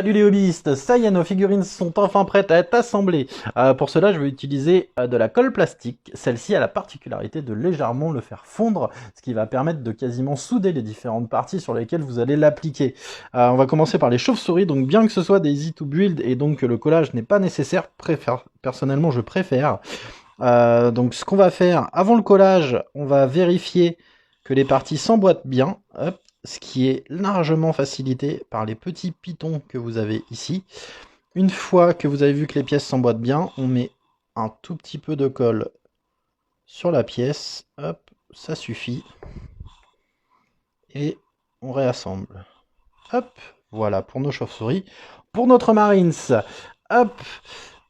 Salut les hobbyistes, ça y est, nos figurines sont enfin prêtes à être assemblées. Pour cela, je vais utiliser de la colle plastique. Celle-ci a la particularité de légèrement le faire fondre, ce qui va permettre de quasiment souder les différentes parties sur lesquelles vous allez l'appliquer. On va commencer par les chauves-souris, donc bien que ce soit des easy to build et donc que le collage n'est pas nécessaire, personnellement je préfère. Donc ce qu'on va faire, avant le collage, on va vérifier que les parties s'emboîtent bien. Hop. Ce qui est largement facilité par les petits pitons que vous avez ici. Une fois que vous avez vu que les pièces s'emboîtent bien, on met un tout petit peu de colle sur la pièce. Hop, ça suffit. Et on réassemble. Hop, voilà pour nos chauves-souris. Pour notre Marines, hop.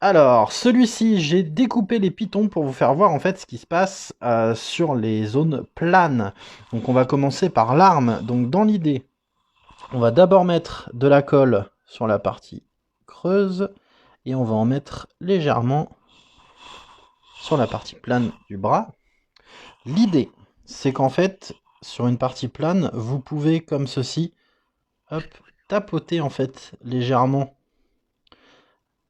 Alors, celui-ci, j'ai découpé les pitons pour vous faire voir en fait ce qui se passe sur les zones planes. Donc on va commencer par l'arme. Donc dans l'idée, on va d'abord mettre de la colle sur la partie creuse et on va en mettre légèrement sur la partie plane du bras. L'idée, c'est qu'en fait, sur une partie plane, vous pouvez comme ceci, hop, tapoter en fait légèrement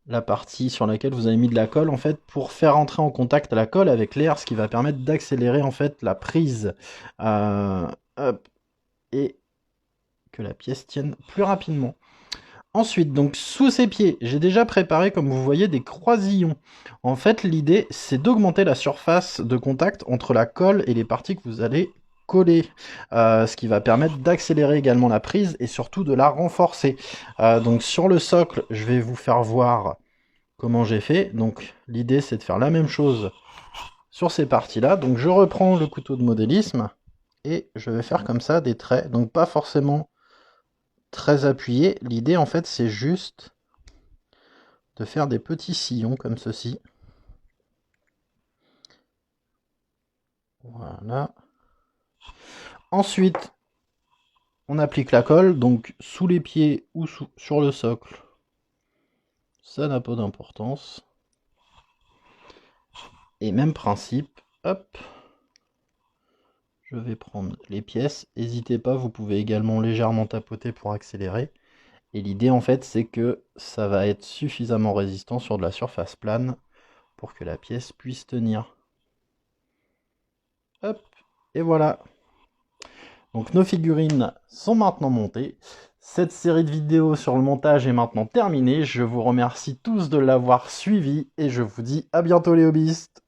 la partie sur laquelle vous avez mis de la colle en fait pour faire entrer en contact la colle avec l'air, ce qui va permettre d'accélérer en fait la prise hop, et que la pièce tienne plus rapidement. Ensuite, donc sous ses pieds, j'ai déjà préparé, comme vous voyez, des croisillons. En fait, l'idée, c'est d'augmenter la surface de contact entre la colle et les parties que vous allez coller, ce qui va permettre d'accélérer également la prise et surtout de la renforcer. Donc sur le socle, je vais vous faire voir comment j'ai fait. Donc l'idée, c'est de faire la même chose sur ces parties-là. Donc je reprends le couteau de modélisme et je vais faire comme ça des traits. Donc pas forcément très appuyé. L'idée en fait c'est juste de faire des petits sillons comme ceci. Voilà. Ensuite, on applique la colle, donc sous les pieds ou sur le socle. Ça n'a pas d'importance. Et même principe, hop. Je vais prendre les pièces. N'hésitez pas, vous pouvez également légèrement tapoter pour accélérer. Et l'idée en fait c'est que ça va être suffisamment résistant sur de la surface plane pour que la pièce puisse tenir. Hop, et voilà. Donc nos figurines sont maintenant montées. Cette série de vidéos sur le montage est maintenant terminée. Je vous remercie tous de l'avoir suivi et je vous dis à bientôt les hobbyistes.